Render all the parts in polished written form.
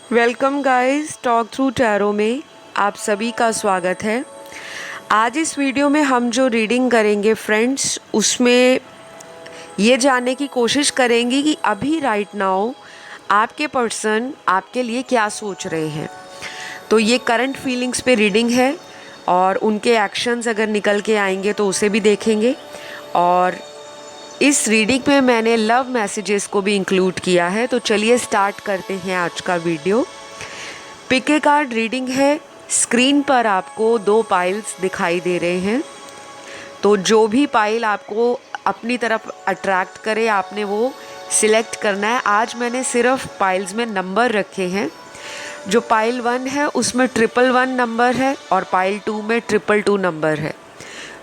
Welcome guys, talk through tarot में आप सभी का स्वागत है। आज इस वीडियो में हम जो रीडिंग करेंगे फ्रेंड्स, उसमें ये जानने की कोशिश करेंगे कि अभी राइट नाउ आपके पर्सन आपके लिए क्या सोच रहे हैं। तो ये करंट फीलिंग्स पे रीडिंग है और उनके एक्शंस अगर निकल के आएंगे तो उसे भी देखेंगे। और इस रीडिंग में मैंने लव मैसेजेस को भी इंक्लूड किया है। तो चलिए स्टार्ट करते हैं आज का video. Pick a card reading है। स्क्रीन पर आपको 2 पाइल्स दिखाई दे रहे हैं। तो जो भी पाइल आपको अपनी तरफ अट्रैक्ट करे आपने वो सिलेक्ट करना है। आज मैंने सिर्फ पाइल्स में नंबर रखे हैं। जो पाइल 1 है उसमें 111 नंबर है और पाइल 2 में 222 नंबर है।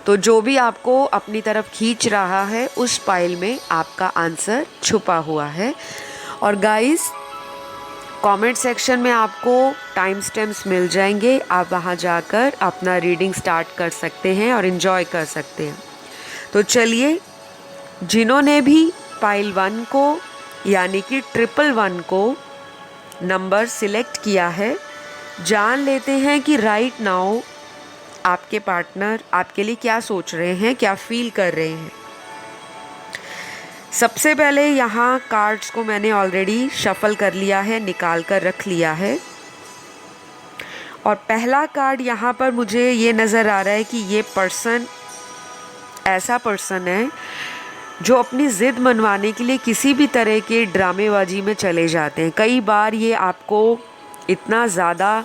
तो जो भी आपको अपनी तरफ खींच रहा है उस पाइल में आपका आंसर छुपा हुआ है। और गाइस, कमेंट सेक्शन में आपको टाइम स्टैम्प्स मिल जाएंगे। आप वहां जाकर अपना रीडिंग स्टार्ट कर सकते हैं और इन्जॉय कर सकते हैं। तो चलिए, जिन्होंने भी पाइल 1 को यानी कि 111 को नंबर सिलेक्ट किया है, जान लेते हैं कि राइट नाउ आपके पार्टनर आपके लिए क्या सोच रहे हैं, क्या फील कर रहे हैं। सबसे पहले यहाँ कार्ड्स को मैंने ऑलरेडी शफल कर लिया है, निकाल कर रख लिया है। और पहला कार्ड यहाँ पर मुझे ये नज़र आ रहा है कि ये पर्सन ऐसा पर्सन है जो अपनी ज़िद मनवाने के लिए किसी भी तरह के ड्रामेबाजी में चले जाते हैं। कई बार ये आपको इतना ज़्यादा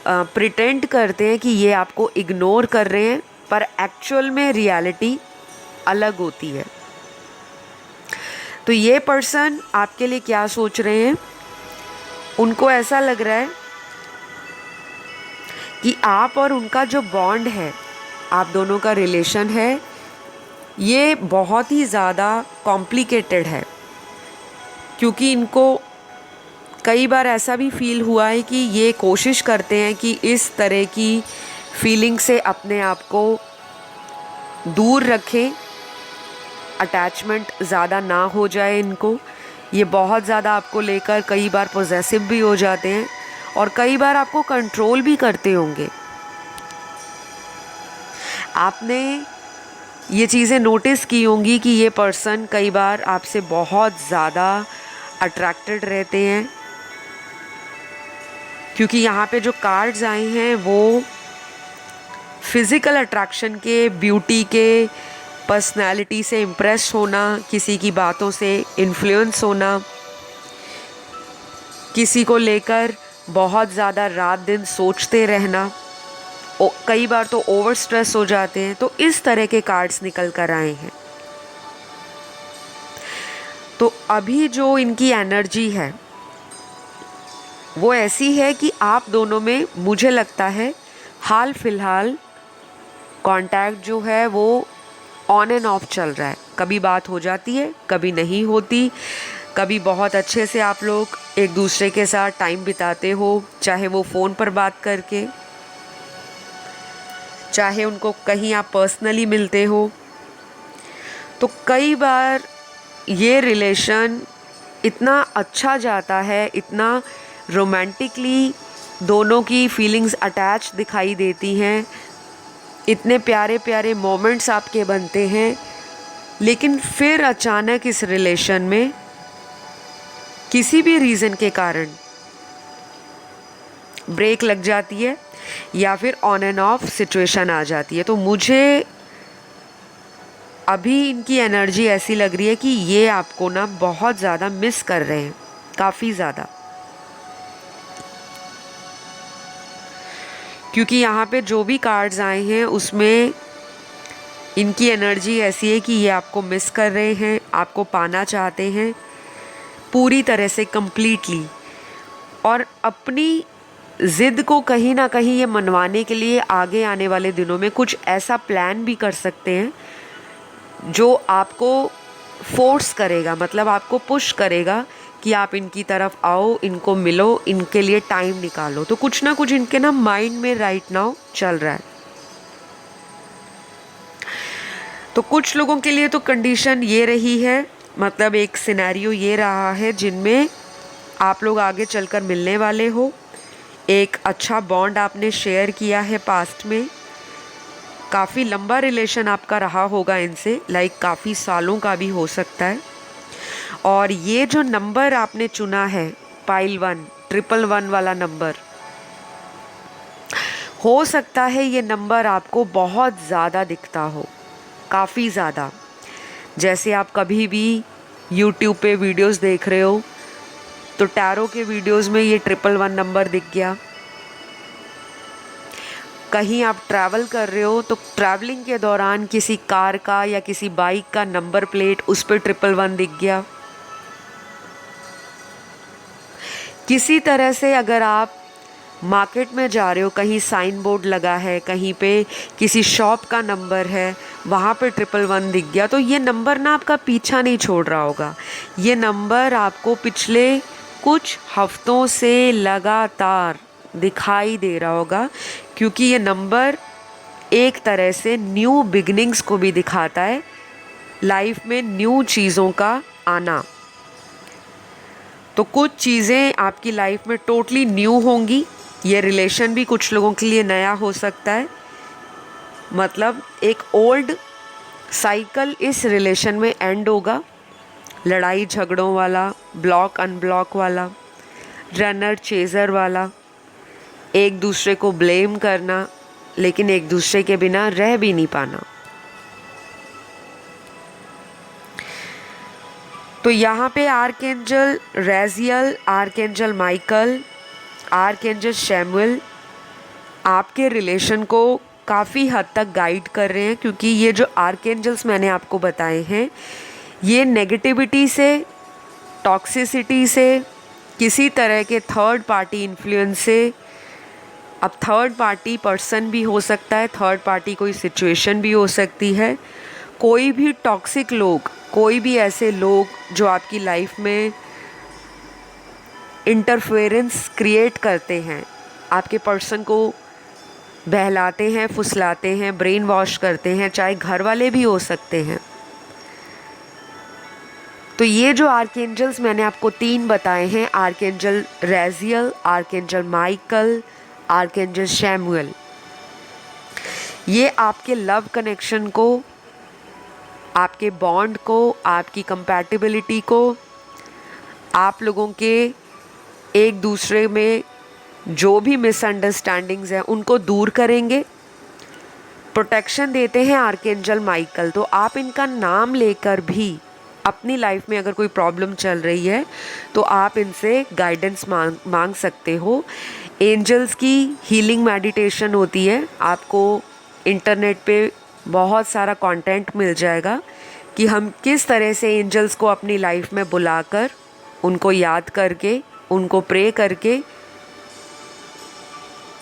प्रिटेंड करते हैं कि ये आपको इग्नोर कर रहे हैं, पर एक्चुअल में रियलिटी अलग होती है। तो ये पर्सन आपके लिए क्या सोच रहे हैं, उनको ऐसा लग रहा है कि आप और उनका जो बॉन्ड है, आप दोनों का रिलेशन है, ये बहुत ही ज़्यादा कॉम्प्लिकेटेड है। क्योंकि इनको कई बार ऐसा भी फील हुआ है कि ये कोशिश करते हैं कि इस तरह की फीलिंग से अपने आप को दूर रखें, अटैचमेंट ज़्यादा ना हो जाए इनको। ये बहुत ज़्यादा आपको लेकर कई बार पॉसेसिव भी हो जाते हैं और कई बार आपको कंट्रोल भी करते होंगे। आपने ये चीज़ें नोटिस की होंगी कि ये पर्सन कई बार आपसे बहुत ज़्यादा अट्रैक्टेड रहते हैं, क्योंकि यहाँ पे जो कार्ड्स आए हैं वो फिज़िकल अट्रैक्शन के, ब्यूटी के, पर्सनैलिटी से इम्प्रेस होना, किसी की बातों से इन्फ्लुएंस होना, किसी को लेकर बहुत ज़्यादा रात दिन सोचते रहना, कई बार तो ओवर स्ट्रेस हो जाते हैं। तो इस तरह के कार्ड्स निकल कर आए हैं। तो अभी जो इनकी एनर्जी है वो ऐसी है कि आप दोनों में, मुझे लगता है, हाल फिलहाल कांटेक्ट जो है वो ऑन एंड ऑफ चल रहा है। कभी बात हो जाती है, कभी नहीं होती। कभी बहुत अच्छे से आप लोग एक दूसरे के साथ टाइम बिताते हो, चाहे वो फ़ोन पर बात करके, चाहे उनको कहीं आप पर्सनली मिलते हो। तो कई बार ये रिलेशन इतना अच्छा जाता है, इतना रोमांटिकली दोनों की फीलिंग्स अटैच दिखाई देती हैं, इतने प्यारे प्यारे मोमेंट्स आपके बनते हैं, लेकिन फिर अचानक इस रिलेशन में किसी भी रीज़न के कारण ब्रेक लग जाती है या फिर ऑन एंड ऑफ सिचुएशन आ जाती है। तो मुझे अभी इनकी एनर्जी ऐसी लग रही है कि ये आपको ना बहुत ज़्यादा मिस कर रहे हैं, काफ़ी ज़्यादा। क्योंकि यहाँ पे जो भी कार्ड्स आए हैं उसमें इनकी एनर्जी ऐसी है कि ये आपको मिस कर रहे हैं, आपको पाना चाहते हैं पूरी तरह से, कंप्लीटली। और अपनी ज़िद को कहीं ना कहीं ये मनवाने के लिए आगे आने वाले दिनों में कुछ ऐसा प्लान भी कर सकते हैं जो आपको फोर्स करेगा, मतलब आपको पुश करेगा कि आप इनकी तरफ आओ, इनको मिलो, इनके लिए टाइम निकालो। तो कुछ ना कुछ इनके ना माइंड में राइट नाउ चल रहा है। तो कुछ लोगों के लिए तो कंडीशन ये रही है, मतलब एक सिनेरियो ये रहा है जिनमें आप लोग आगे चलकर मिलने वाले हो, एक अच्छा बॉन्ड आपने शेयर किया है पास्ट में, काफ़ी लंबा रिलेशन आपका रहा होगा इनसे, लाइक काफ़ी सालों का भी हो सकता है। और ये जो नंबर आपने चुना है पाइल 1 111 वाला नंबर, हो सकता है ये नंबर आपको बहुत ज़्यादा दिखता हो, काफ़ी ज़्यादा। जैसे आप कभी भी YouTube पे वीडियोस देख रहे हो तो टैरो के वीडियोस में ये 111 नंबर दिख गया। कहीं आप ट्रैवल कर रहे हो तो ट्रैवलिंग के दौरान किसी कार का या किसी बाइक का नंबर प्लेट उस पर 111 दिख गया। किसी तरह से अगर आप मार्केट में जा रहे हो, कहीं साइन बोर्ड लगा है, कहीं पे किसी शॉप का नंबर है, वहाँ पे 111 दिख गया, तो ये नंबर ना आपका पीछा नहीं छोड़ रहा होगा। ये नंबर आपको पिछले कुछ हफ्तों से लगातार दिखाई दे रहा होगा, क्योंकि ये नंबर एक तरह से न्यू बिगनिंग्स को भी दिखाता है, लाइफ में न्यू चीज़ों का आना। तो कुछ चीज़ें आपकी लाइफ में टोटली न्यू होंगी। ये रिलेशन भी कुछ लोगों के लिए नया हो सकता है, मतलब एक ओल्ड साइकिल इस रिलेशन में एंड होगा, लड़ाई झगड़ों वाला, ब्लॉक अनब्लॉक वाला, रनर चेज़र वाला, एक दूसरे को ब्लेम करना लेकिन एक दूसरे के बिना रह भी नहीं पाना। तो यहाँ पे archangel Raziel, archangel Michael, archangel Chamuel आपके रिलेशन को काफ़ी हद तक गाइड कर रहे हैं, क्योंकि ये जो आर्कएंजल्स मैंने आपको बताए हैं ये नेगेटिविटी से, टॉक्सिसिटी से, किसी तरह के थर्ड पार्टी इन्फ्लुएंस से, अब थर्ड पार्टी पर्सन भी हो सकता है, थर्ड पार्टी कोई सिचुएशन भी हो सकती है, कोई भी टॉक्सिक लोग, कोई भी ऐसे लोग जो आपकी लाइफ में इंटरफेरेंस क्रिएट करते हैं, आपके पर्सन को बहलाते हैं, फुसलाते हैं, ब्रेन वॉश करते हैं, चाहे घर वाले भी हो सकते हैं। तो ये जो आर्कएंजल्स मैंने आपको 3 बताए हैं, archangel Raziel, archangel Michael, archangel Chamuel, ये आपके लव कनेक्शन को, आपके बॉन्ड को, आपकी कंपैटिबिलिटी को, आप लोगों के एक दूसरे में जो भी मिसअंडरस्टैंडिंग्स हैं उनको दूर करेंगे, प्रोटेक्शन देते हैं आर्कएंजल माइकल। तो आप इनका नाम लेकर भी अपनी लाइफ में अगर कोई प्रॉब्लम चल रही है तो आप इनसे गाइडेंस मांग सकते हो। एंजल्स की हीलिंग मेडिटेशन होती है, आपको इंटरनेट पे बहुत सारा कंटेंट मिल जाएगा कि हम किस तरह से एंजल्स को अपनी लाइफ में बुलाकर, उनको याद करके, उनको प्रे करके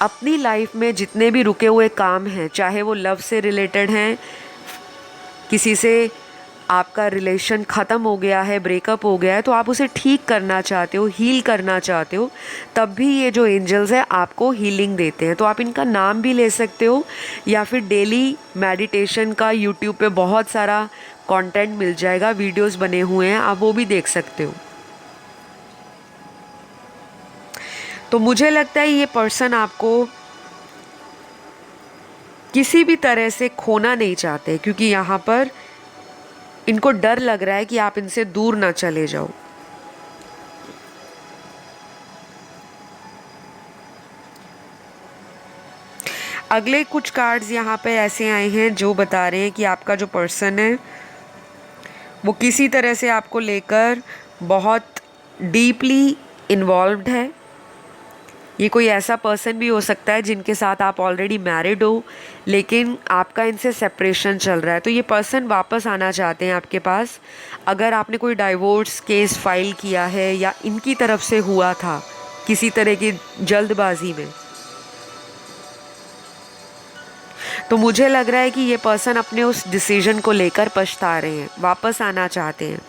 अपनी लाइफ में जितने भी रुके हुए काम हैं, चाहे वो लव से रिलेटेड हैं, किसी से आपका रिलेशन ख़त्म हो गया है, ब्रेकअप हो गया है, तो आप उसे ठीक करना चाहते हो, हील करना चाहते हो, तब भी ये जो एंजल्स हैं आपको हीलिंग देते हैं। तो आप इनका नाम भी ले सकते हो, या फिर डेली मेडिटेशन का यूट्यूब पे बहुत सारा कंटेंट मिल जाएगा, वीडियोस बने हुए हैं, आप वो भी देख सकते हो। तो मुझे लगता है ये पर्सन आपको किसी भी तरह से खोना नहीं चाहते, क्योंकि यहाँ पर इनको डर लग रहा है कि आप इनसे दूर ना चले जाओ। अगले कुछ कार्ड्स यहाँ पे ऐसे आए हैं जो बता रहे हैं कि आपका जो पर्सन है वो किसी तरह से आपको लेकर बहुत डीपली इन्वॉल्व्ड है। ये कोई ऐसा पर्सन भी हो सकता है जिनके साथ आप ऑलरेडी मैरिड हो, लेकिन आपका इनसे सेपरेशन चल रहा है। तो ये पर्सन वापस आना चाहते हैं आपके पास। अगर आपने कोई डाइवोर्स केस फाइल किया है या इनकी तरफ से हुआ था किसी तरह की जल्दबाजी में, तो मुझे लग रहा है कि ये पर्सन अपने उस डिसीजन को लेकर पछता रहे हैं, वापस आना चाहते हैं।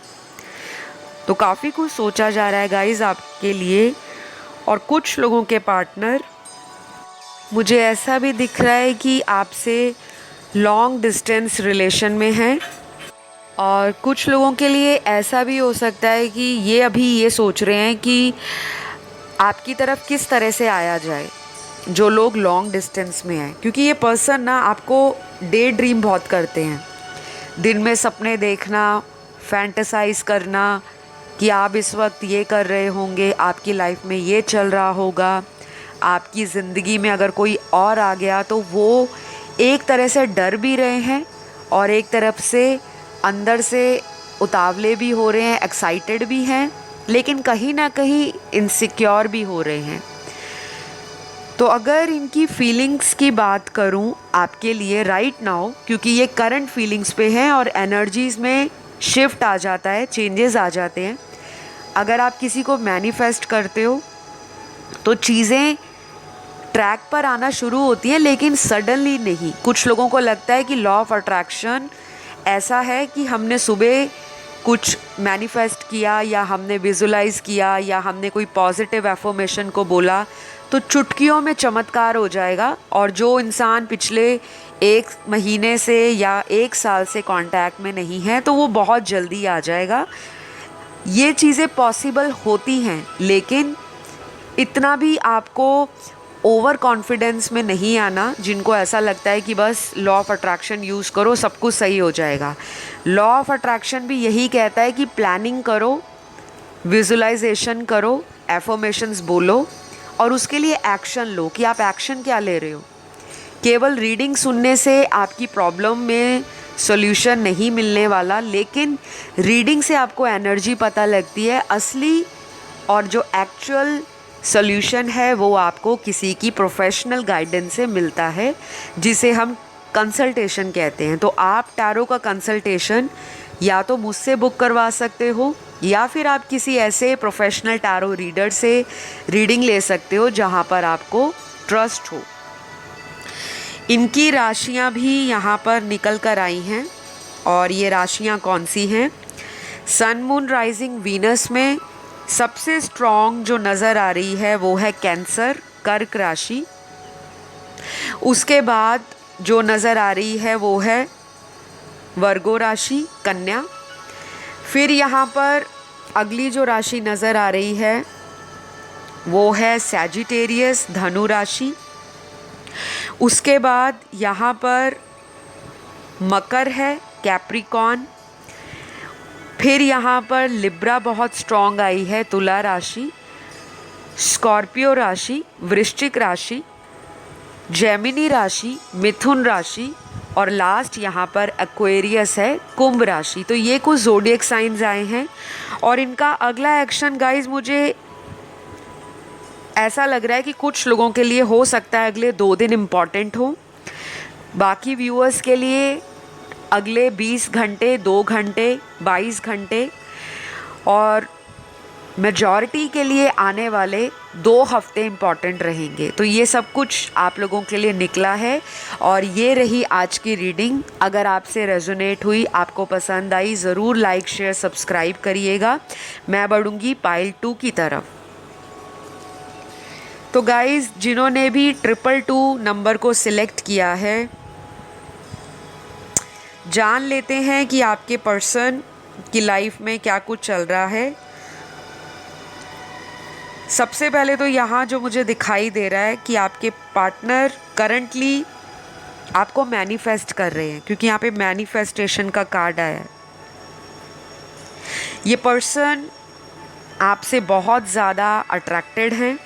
तो काफ़ी कुछ सोचा जा रहा है गाइस आपके लिए। और कुछ लोगों के पार्टनर, मुझे ऐसा भी दिख रहा है कि आपसे लॉन्ग डिस्टेंस रिलेशन में हैं, और कुछ लोगों के लिए ऐसा भी हो सकता है कि ये अभी ये सोच रहे हैं कि आपकी तरफ किस तरह से आया जाए, जो लोग लॉन्ग डिस्टेंस में हैं, क्योंकि ये पर्सन ना आपको डे ड्रीम बहुत करते हैं। दिन में सपने देखना, फैंटेसाइज करना कि आप इस वक्त ये कर रहे होंगे, आपकी लाइफ में ये चल रहा होगा, आपकी ज़िंदगी में अगर कोई और आ गया तो वो एक तरह से डर भी रहे हैं और एक तरफ से अंदर से उतावले भी हो रहे हैं, एक्साइटेड भी हैं, लेकिन कहीं ना कहीं इनसिक्योर भी हो रहे हैं। तो अगर इनकी फीलिंग्स की बात करूं आपके लिए राइट नाउ, क्योंकि ये करंट फीलिंग्स पे हैं और एनर्जीज़ में शिफ्ट आ जाता है, चेंजेस आ जाते हैं। अगर आप किसी को मैनिफेस्ट करते हो तो चीज़ें ट्रैक पर आना शुरू होती हैं, लेकिन सडनली नहीं। कुछ लोगों को लगता है कि लॉ ऑफ अट्रैक्शन ऐसा है कि हमने सुबह कुछ मैनिफेस्ट किया या हमने विजुलाइज किया या हमने कोई पॉजिटिव एफर्मेशन को बोला तो चुटकियों में चमत्कार हो जाएगा, और जो इंसान पिछले 1 महीने से या 1 साल से कांटेक्ट में नहीं है तो वो बहुत जल्दी आ जाएगा। ये चीज़ें पॉसिबल होती हैं, लेकिन इतना भी आपको ओवर कॉन्फिडेंस में नहीं आना, जिनको ऐसा लगता है कि बस लॉ ऑफ अट्रैक्शन यूज़ करो सब कुछ सही हो जाएगा। लॉ ऑफ अट्रैक्शन भी यही कहता है कि प्लानिंग करो, विजुलाइजेशन करो, एफर्मेशंस बोलो और उसके लिए एक्शन लो कि आप एक्शन क्या ले रहे हो। केवल रीडिंग सुनने से आपकी प्रॉब्लम में सॉल्यूशन नहीं मिलने वाला, लेकिन रीडिंग से आपको एनर्जी पता लगती है असली, और जो एक्चुअल सॉल्यूशन है वो आपको किसी की प्रोफेशनल गाइडेंस से मिलता है, जिसे हम कंसल्टेशन कहते हैं। तो आप टैरो का कंसल्टेशन या तो मुझसे बुक करवा सकते हो या फिर आप किसी ऐसे प्रोफेशनल टैरो रीडर से रीडिंग ले सकते हो जहाँ पर आपको ट्रस्ट हो। इनकी राशियाँ भी यहाँ पर निकल कर आई हैं, और ये राशियाँ कौन सी हैं? सन, मून, राइजिंग, वीनस में सबसे स्ट्रॉन्ग जो नज़र आ रही है वो है कैंसर, कर्क राशि। उसके बाद जो नज़र आ रही है वो है वर्गो राशि, कन्या। फिर यहाँ पर अगली जो राशि नज़र आ रही है वो है सैजिटेरियस, धनु राशि। उसके बाद यहाँ पर मकर है, कैप्रिकॉर्न। फिर यहाँ पर लिब्रा बहुत स्ट्रॉन्ग आई है, तुला राशि, स्कॉर्पियो राशि, वृश्चिक राशि, जेमिनी राशि, मिथुन राशि, और लास्ट यहाँ पर एक्वेरियस है, कुंभ राशि। तो ये कुछ ज़ोडिएक साइंस आए हैं, और इनका अगला एक्शन गाइज मुझे ऐसा लग रहा है कि कुछ लोगों के लिए हो सकता है अगले 2 दिन इम्पॉर्टेंट हो, बाकी व्यूअर्स के लिए अगले 20 घंटे, 2 घंटे, 22 घंटे, और मेजॉरिटी के लिए आने वाले 2 हफ्ते इम्पॉर्टेंट रहेंगे। तो ये सब कुछ आप लोगों के लिए निकला है, और ये रही आज की रीडिंग। अगर आपसे रेजोनेट हुई, आपको पसंद आई, ज़रूर लाइक, शेयर, सब्सक्राइब करिएगा। मैं बढ़ूँगी पाइल 2 की तरफ। तो गाइज़, जिन्होंने भी 222 नंबर को सिलेक्ट किया है, जान लेते हैं कि आपके पर्सन की लाइफ में क्या कुछ चल रहा है। सबसे पहले तो यहाँ जो मुझे दिखाई दे रहा है कि आपके पार्टनर करंटली आपको मैनिफेस्ट कर रहे हैं, क्योंकि यहाँ पे मैनिफेस्टेशन का कार्ड आया है। ये पर्सन आपसे बहुत ज़्यादा अट्रैक्टेड हैं,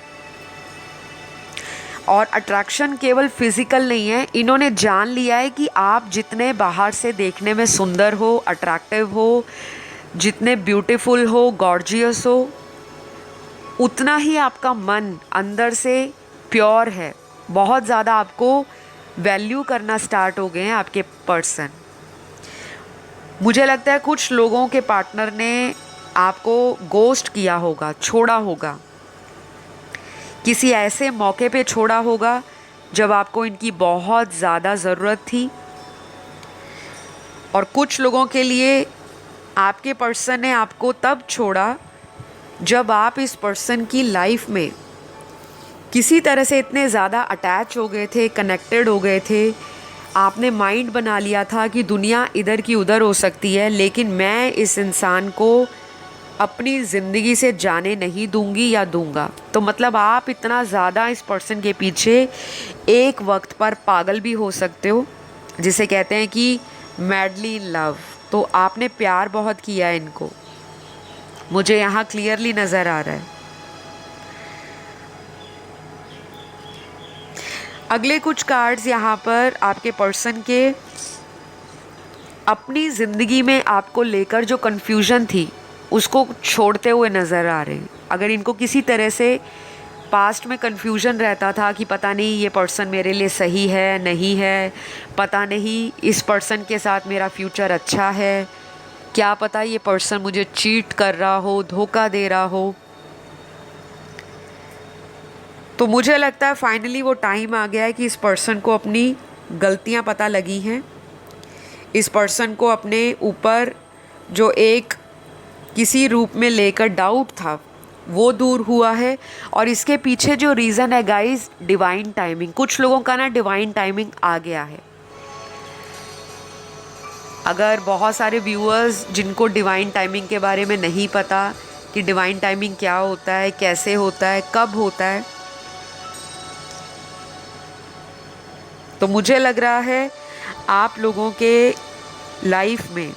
और अट्रैक्शन केवल फिज़िकल नहीं है। इन्होंने जान लिया है कि आप जितने बाहर से देखने में सुंदर हो, अट्रैक्टिव हो, जितने ब्यूटीफुल हो, गॉर्जियस हो, उतना ही आपका मन अंदर से प्योर है। बहुत ज़्यादा आपको वैल्यू करना स्टार्ट हो गए हैं आपके पर्सन। मुझे लगता है कुछ लोगों के पार्टनर ने आपको गोस्ट किया होगा, छोड़ा होगा, किसी ऐसे मौके पे छोड़ा होगा जब आपको इनकी बहुत ज़्यादा ज़रूरत थी। और कुछ लोगों के लिए आपके पर्सन ने आपको तब छोड़ा जब आप इस पर्सन की लाइफ में किसी तरह से इतने ज़्यादा अटैच हो गए थे, कनेक्टेड हो गए थे, आपने माइंड बना लिया था कि दुनिया इधर की उधर हो सकती है, लेकिन मैं इस इंसान को अपनी ज़िंदगी से जाने नहीं दूंगी या दूंगा। तो मतलब आप इतना ज़्यादा इस पर्सन के पीछे एक वक्त पर पागल भी हो सकते हो, जिसे कहते हैं कि मैडली इन लव। तो आपने प्यार बहुत किया है इनको, मुझे यहाँ क्लियरली नज़र आ रहा है। अगले कुछ कार्ड्स यहाँ पर आपके पर्सन के अपनी ज़िंदगी में आपको लेकर जो कन्फ्यूजन थी उसको छोड़ते हुए नज़र आ रहे हैं। अगर इनको किसी तरह से पास्ट में कन्फ्यूजन रहता था कि पता नहीं ये पर्सन मेरे लिए सही है नहीं है, पता नहीं इस पर्सन के साथ मेरा फ्यूचर अच्छा है, क्या पता ये पर्सन मुझे चीट कर रहा हो, धोखा दे रहा हो, तो मुझे लगता है फाइनली वो टाइम आ गया है कि इस पर्सन को अपनी गलतियां पता लगी हैं। इस पर्सन को अपने ऊपर जो एक किसी रूप में लेकर डाउट था वो दूर हुआ है। और इसके पीछे जो रीज़न है गाइस, डिवाइन टाइमिंग। कुछ लोगों का ना डिवाइन टाइमिंग आ गया है। अगर बहुत सारे व्यूअर्स जिनको डिवाइन टाइमिंग के बारे में नहीं पता कि डिवाइन टाइमिंग क्या होता है, कैसे होता है, कब होता है, तो मुझे लग रहा है आप लोगों के लाइफ में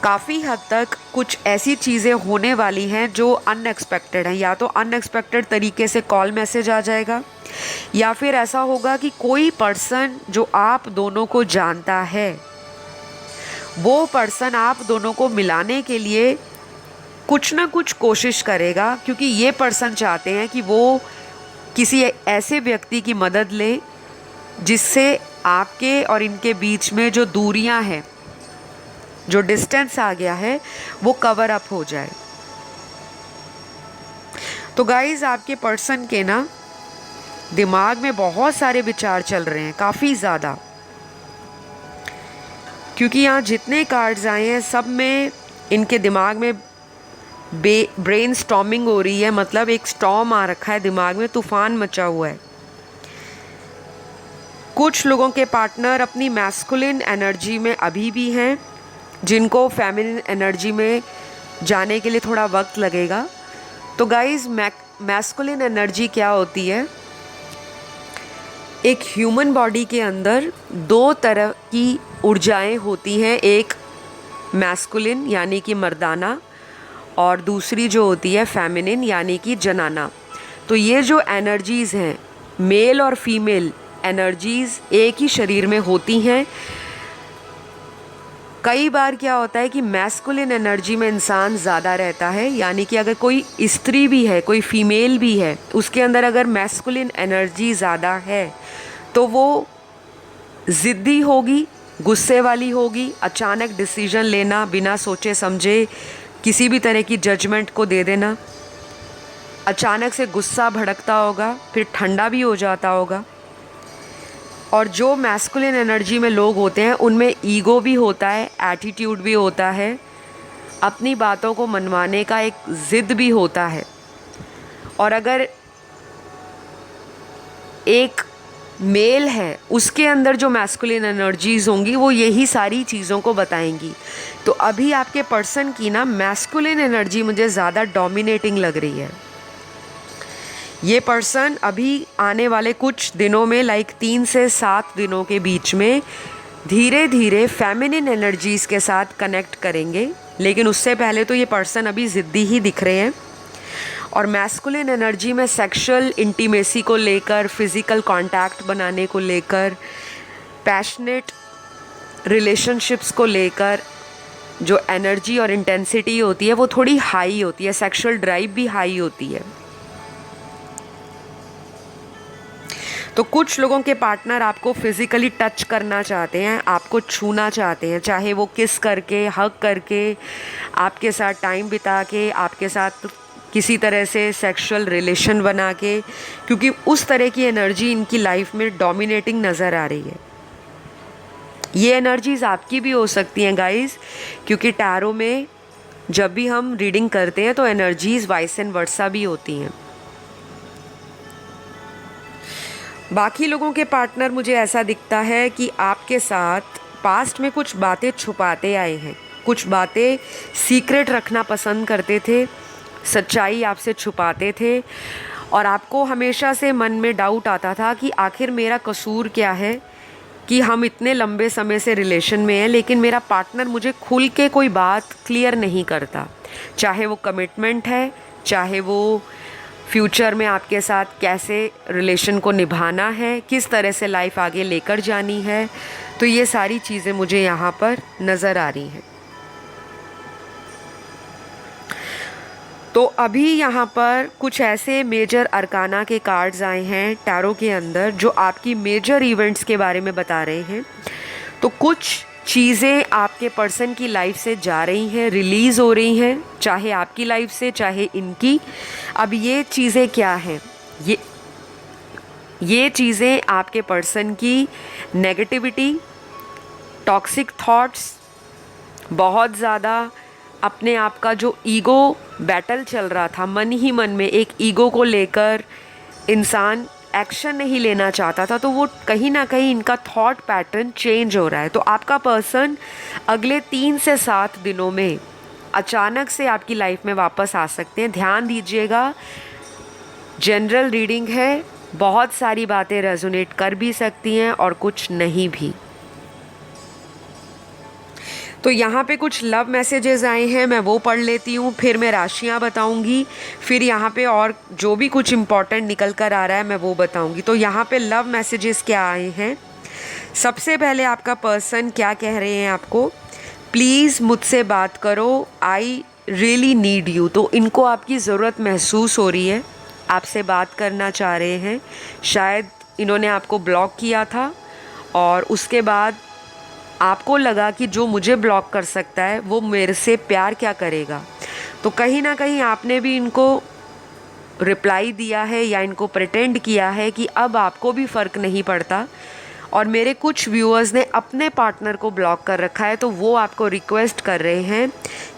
काफ़ी हद तक कुछ ऐसी चीज़ें होने वाली हैं जो अनएक्सपेक्टेड हैं। या तो अनएक्सपेक्टेड तरीके से कॉल मैसेज आ जाएगा, या फिर ऐसा होगा कि कोई पर्सन जो आप दोनों को जानता है वो पर्सन आप दोनों को मिलाने के लिए कुछ ना कुछ कोशिश करेगा, क्योंकि ये पर्सन चाहते हैं कि वो किसी ऐसे व्यक्ति की मदद ले जिससे आपके और इनके बीच में जो दूरियां हैं, जो डिस्टेंस आ गया है, वो कवर अप हो जाए। तो गाइज आपके पर्सन के ना दिमाग में बहुत सारे विचार चल रहे हैं, काफ़ी ज़्यादा, क्योंकि यहाँ जितने कार्ड्स आए हैं सब में इनके दिमाग में ब्रेन स्टॉर्मिंग हो रही है। मतलब एक स्टॉर्म आ रखा है दिमाग में, तूफान मचा हुआ है। कुछ लोगों के पार्टनर अपनी मैस्कुलिन एनर्जी में अभी भी हैं, जिनको फेमिनिन एनर्जी में जाने के लिए थोड़ा वक्त लगेगा। तो गाइस मैस्कुलिन एनर्जी क्या होती है? एक ह्यूमन बॉडी के अंदर दो तरह की ऊर्जाएं होती हैं, एक मैस्कुलिन यानी कि मर्दाना, और दूसरी जो होती है फेमिनिन यानी कि जनाना। तो ये जो एनर्जीज़ हैं, मेल और फीमेल एनर्जीज़ एक ही शरीर में होती हैं। कई बार क्या होता है कि मैस्कुलिन एनर्जी में इंसान ज़्यादा रहता है, यानी कि अगर कोई स्त्री भी है, कोई फीमेल भी है, उसके अंदर अगर मैस्कुलिन एनर्जी ज़्यादा है तो वो ज़िद्दी होगी, गुस्से वाली होगी, अचानक डिसीजन लेना, बिना सोचे समझे किसी भी तरह की जजमेंट को दे देना, अचानक से गुस्सा भड़कता होगा, फिर ठंडा भी हो जाता होगा। और जो मैस्कुलिन एनर्जी में लोग होते हैं उनमें ईगो भी होता है, एटीट्यूड भी होता है, अपनी बातों को मनवाने का एक ज़िद भी होता है। और अगर एक मेल है उसके अंदर जो मैस्कुलिन एनर्जीज़ होंगी वो यही सारी चीज़ों को बताएंगी। तो अभी आपके पर्सन की ना मैस्कुलिन एनर्जी मुझे ज़्यादा डोमिनेटिंग लग रही है। ये पर्सन अभी आने वाले कुछ दिनों में, लाइक 3 से 7 दिनों के बीच में, धीरे धीरे फेमिनिन एनर्जीज़ के साथ कनेक्ट करेंगे। लेकिन उससे पहले तो ये पर्सन अभी ज़िद्दी ही दिख रहे हैं। और मैस्कुलिन एनर्जी में सेक्सुअल इंटीमेसी को लेकर, फिज़िकल कांटेक्ट बनाने को लेकर, पैशनेट रिलेशनशिप्स को लेकर जो एनर्जी और इंटेंसिटी होती है वो थोड़ी हाई होती है, सेक्सुअल ड्राइव भी हाई होती है। तो कुछ लोगों के पार्टनर आपको फिज़िकली टच करना चाहते हैं, आपको छूना चाहते हैं, चाहे वो किस करके, हग करके, आपके साथ टाइम बिता के, आपके साथ किसी तरह से सेक्सुअल रिलेशन बना के, क्योंकि उस तरह की एनर्जी इनकी लाइफ में डोमिनेटिंग नज़र आ रही है। ये एनर्जीज़ आपकी भी हो सकती हैं गाइस, क्योंकि टैरो में जब भी हम रीडिंग करते हैं तो एनर्जीज़ वाइस एंड वर्सा भी होती हैं। बाकी लोगों के पार्टनर मुझे ऐसा दिखता है कि आपके साथ पास्ट में कुछ बातें छुपाते आए हैं, कुछ बातें सीक्रेट रखना पसंद करते थे, सच्चाई आपसे छुपाते थे और आपको हमेशा से मन में डाउट आता था कि आखिर मेरा कसूर क्या है कि हम इतने लंबे समय से रिलेशन में हैं लेकिन मेरा पार्टनर मुझे खुल के कोई बात क्लियर नहीं करता, चाहे वो कमिटमेंट है, चाहे वो फ्यूचर में आपके साथ कैसे रिलेशन को निभाना है, किस तरह से लाइफ आगे लेकर जानी है। तो ये सारी चीज़ें मुझे यहाँ पर नज़र आ रही हैं। तो अभी यहाँ पर कुछ ऐसे मेजर अरकाना के कार्ड्स आए हैं टैरो के अंदर जो आपकी मेजर इवेंट्स के बारे में बता रहे हैं। तो कुछ चीज़ें आपके पर्सन की लाइफ से जा रही हैं, रिलीज़ हो रही हैं, चाहे आपकी लाइफ से चाहे इनकी। अब ये चीज़ें क्या हैं? ये चीज़ें आपके पर्सन की नेगेटिविटी, टॉक्सिक थॉट्स, बहुत ज़्यादा अपने आप का जो ईगो बैटल चल रहा था, मन ही मन में एक ईगो को लेकर इंसान एक्शन नहीं लेना चाहता था, तो वो कहीं ना कहीं इनका थॉट पैटर्न चेंज हो रहा है। तो आपका पर्सन अगले 3 से 7 दिनों में अचानक से आपकी लाइफ में वापस आ सकते हैं। ध्यान दीजिएगा, जनरल रीडिंग है, बहुत सारी बातें रेजोनेट कर भी सकती हैं और कुछ नहीं भी। तो यहाँ पे कुछ लव मैसेजेस आए हैं, मैं वो पढ़ लेती हूँ, फिर मैं राशियाँ बताऊँगी, फिर यहाँ पे और जो भी कुछ इम्पोर्टेंट निकल कर आ रहा है मैं वो बताऊँगी। तो यहाँ पे लव मैसेजेस क्या आए हैं? सबसे पहले आपका पर्सन क्या कह रहे हैं आपको? प्लीज़ मुझसे बात करो, आई रियली नीड यू। तो इनको आपकी ज़रूरत महसूस हो रही है, आपसे बात करना चाह रहे हैं। शायद इन्होंने आपको ब्लॉक किया था और उसके बाद आपको लगा कि जो मुझे ब्लॉक कर सकता है वो मेरे से प्यार क्या करेगा। तो कहीं ना कहीं आपने भी इनको रिप्लाई दिया है या इनको प्रिटेंड किया है कि अब आपको भी फ़र्क नहीं पड़ता। और मेरे कुछ व्यूअर्स ने अपने पार्टनर को ब्लॉक कर रखा है, तो वो आपको रिक्वेस्ट कर रहे हैं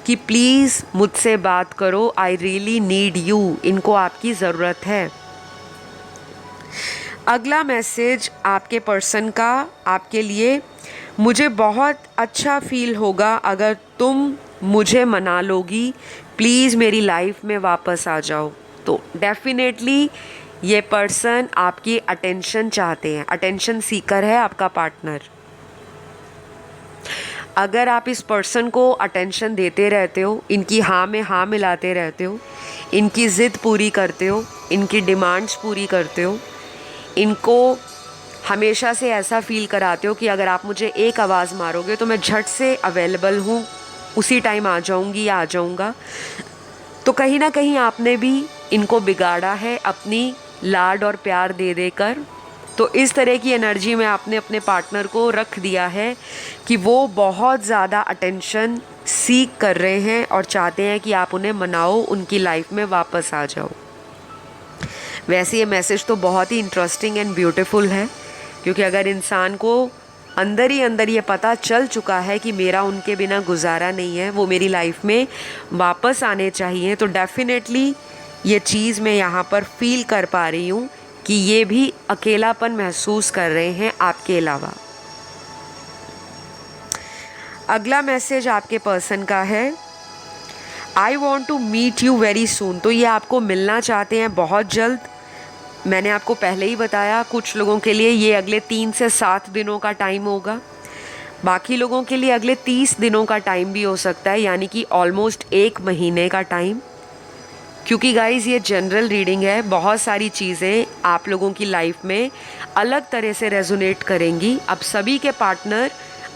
कि प्लीज़ मुझसे बात करो, आई रियली नीड यू। इनको आपकी ज़रूरत है। अगला मैसेज आपके पर्सन का आपके लिए, मुझे बहुत अच्छा फील होगा अगर तुम मुझे मना लोगी, प्लीज़ मेरी लाइफ में वापस आ जाओ। तो डेफिनेटली ये पर्सन आपकी अटेंशन चाहते हैं, अटेंशन सीकर है आपका पार्टनर। अगर आप इस पर्सन को अटेंशन देते रहते हो, इनकी हाँ में हाँ मिलाते रहते हो, इनकी ज़िद पूरी करते हो, इनकी डिमांड्स पूरी करते हो, इनको हमेशा से ऐसा फील कराते हो कि अगर आप मुझे एक आवाज़ मारोगे तो मैं झट से अवेलेबल हूँ, उसी टाइम आ जाऊँगी या आ जाऊँगा, तो कहीं ना कहीं आपने भी इनको बिगाड़ा है अपनी लाड और प्यार दे देकर। तो इस तरह की एनर्जी में आपने अपने पार्टनर को रख दिया है कि वो बहुत ज़्यादा अटेंशन सीक कर रहे हैं और चाहते हैं कि आप उन्हें मनाओ, उनकी लाइफ में वापस आ जाओ। वैसे ये मैसेज तो बहुत ही इंटरेस्टिंग एंड ब्यूटीफुल है, क्योंकि अगर इंसान को अंदर ही अंदर ये पता चल चुका है कि मेरा उनके बिना गुजारा नहीं है, वो मेरी लाइफ में वापस आने चाहिए, तो डेफिनेटली ये चीज़ मैं यहाँ पर फील कर पा रही हूँ कि ये भी अकेलापन महसूस कर रहे हैं आपके अलावा। अगला मैसेज आपके पर्सन का है, I want to meet you very soon. तो ये आपको मिलना चाहते हैं बहुत जल्द। मैंने आपको पहले ही बताया, कुछ लोगों के लिए ये अगले 3 से 7 दिनों का टाइम होगा, बाकी लोगों के लिए अगले 30 दिनों का टाइम भी हो सकता है, यानी कि ऑलमोस्ट 1 महीने का टाइम। क्योंकि गाइज़ ये जनरल रीडिंग है, बहुत सारी चीज़ें आप लोगों की लाइफ में अलग तरह से रेजोनेट करेंगी। अब सभी के पार्टनर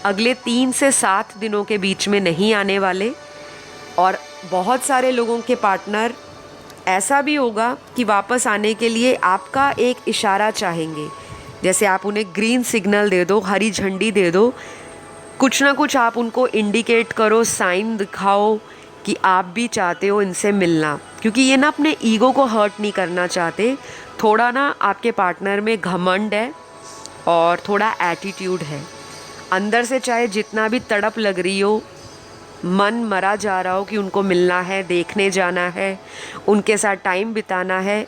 अगले 3 से 7 दिनों के बीच में नहीं आने वाले, और बहुत सारे लोगों के पार्टनर ऐसा भी होगा कि वापस आने के लिए आपका एक इशारा चाहेंगे, जैसे आप उन्हें ग्रीन सिग्नल दे दो, हरी झंडी दे दो, कुछ ना कुछ आप उनको इंडिकेट करो, साइन दिखाओ कि आप भी चाहते हो इनसे मिलना। क्योंकि ये ना अपने ईगो को हर्ट नहीं करना चाहते, थोड़ा ना आपके पार्टनर में घमंड है और थोड़ा एटीट्यूड है। अंदर से चाहे जितना भी तड़प लग रही हो, मन मरा जा रहा हो कि उनको मिलना है, देखने जाना है, उनके साथ टाइम बिताना है,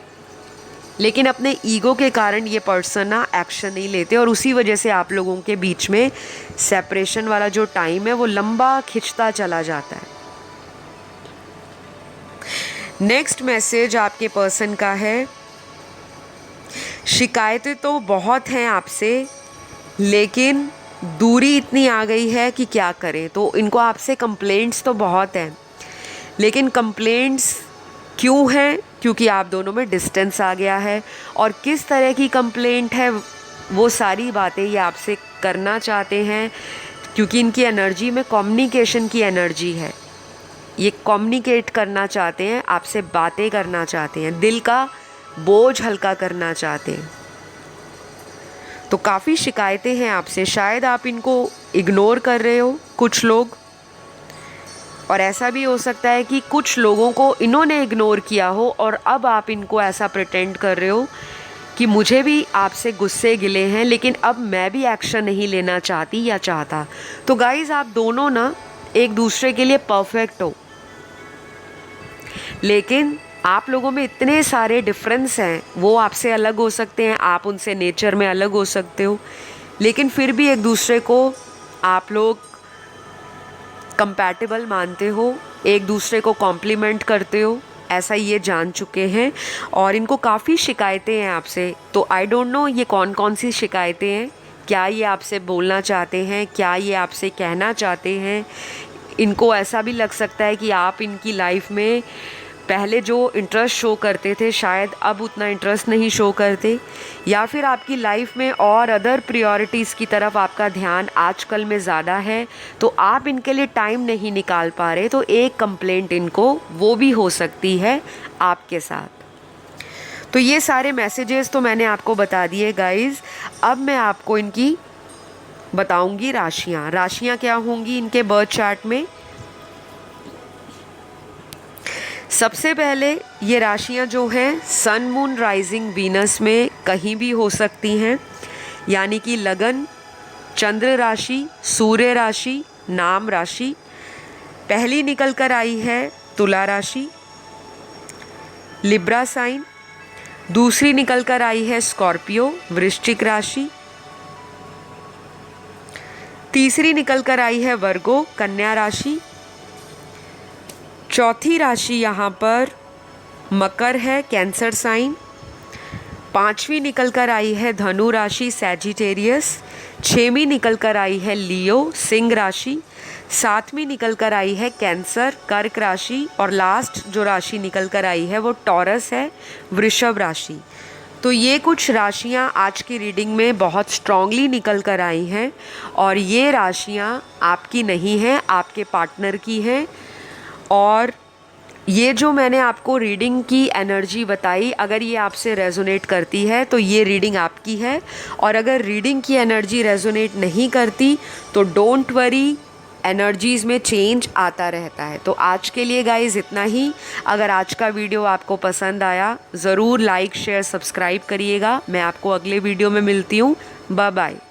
लेकिन अपने ईगो के कारण ये पर्सन ना एक्शन नहीं लेते और उसी वजह से आप लोगों के बीच में सेपरेशन वाला जो टाइम है वो लंबा खिंचता चला जाता है। नेक्स्ट मैसेज आपके पर्सन का है, शिकायतें तो बहुत हैं आपसे, लेकिन दूरी इतनी आ गई है कि क्या करें। तो इनको आपसे कंप्लेंट्स तो बहुत हैं, लेकिन कंप्लेंट्स क्यों हैं? क्योंकि आप दोनों में डिस्टेंस आ गया है। और किस तरह की कंप्लेंट है, वो सारी बातें ये आपसे करना चाहते हैं, क्योंकि इनकी एनर्जी में कम्युनिकेशन की एनर्जी है। ये कम्युनिकेट करना चाहते हैं, आपसे बातें करना चाहते हैं, दिल का बोझ हल्का करना चाहते हैं। तो काफ़ी शिकायतें हैं आपसे, शायद आप इनको इग्नोर कर रहे हो कुछ लोग, और ऐसा भी हो सकता है कि कुछ लोगों को इन्होंने इग्नोर किया हो और अब आप इनको ऐसा प्रिटेंड कर रहे हो कि मुझे भी आपसे गुस्से गिले हैं, लेकिन अब मैं भी एक्शन नहीं लेना चाहती या चाहता। तो गाइज़, आप दोनों ना एक दूसरे के लिए परफेक्ट हो, लेकिन आप लोगों में इतने सारे डिफरेंस हैं। वो आपसे अलग हो सकते हैं, आप उनसे नेचर में अलग हो सकते हो, लेकिन फिर भी एक दूसरे को आप लोग कंपैटिबल मानते हो, एक दूसरे को कॉम्प्लीमेंट करते हो, ऐसा ये जान चुके हैं। और इनको काफ़ी शिकायतें हैं आपसे। तो आई डोंट नो ये कौन कौन सी शिकायतें हैं, क्या ये आपसे बोलना चाहते हैं, क्या ये आपसे कहना चाहते हैं। इनको ऐसा भी लग सकता है कि आप इनकी लाइफ में पहले जो इंटरेस्ट शो करते थे शायद अब उतना इंटरेस्ट नहीं शो करते, या फिर आपकी लाइफ में और अदर प्रायोरिटीज़ की तरफ आपका ध्यान आजकल में ज़्यादा है, तो आप इनके लिए टाइम नहीं निकाल पा रहे। तो एक कंप्लेंट इनको वो भी हो सकती है आपके साथ। तो ये सारे मैसेजेस तो मैंने आपको बता दिए गाइज़। अब मैं आपको इनकी बताऊंगी राशियाँ। राशियाँ क्या होंगी इनके बर्थ चार्ट में। सबसे पहले ये राशियाँ जो हैं सन मून राइजिंग वीनस में कहीं भी हो सकती हैं, यानी कि लगन, चंद्र राशि, सूर्य राशि, नाम राशि। पहली निकल कर आई है तुला राशि, लिब्रा साइन। दूसरी निकल कर आई है स्कॉर्पियो, वृश्चिक राशि। तीसरी निकल कर आई है वर्गो, कन्या राशि। चौथी राशि यहाँ पर मकर है, कैंसर साइन। पांचवी निकल कर आई है धनु राशि, सैजिटेरियस। छठवीं निकल कर आई है लियो, सिंह राशि। सातवीं निकल कर आई है कैंसर, कर्क राशि। और लास्ट जो राशि निकल कर आई है वो टॉरस है, वृषभ राशि। तो ये कुछ राशियाँ आज की रीडिंग में बहुत स्ट्रांगली निकल कर आई हैं, और ये राशियाँ आपकी नहीं हैं, आपके पार्टनर की हैं। और ये जो मैंने आपको रीडिंग की एनर्जी बताई, अगर ये आपसे रेजोनेट करती है तो ये रीडिंग आपकी है, और अगर रीडिंग की एनर्जी रेजोनेट नहीं करती तो डोंट वरी, एनर्जीज़ में चेंज आता रहता है। तो आज के लिए गाइज़ इतना ही। अगर आज का वीडियो आपको पसंद आया ज़रूर लाइक शेयर सब्सक्राइब करिएगा। मैं आपको अगले वीडियो में मिलती हूँ। Bye bye.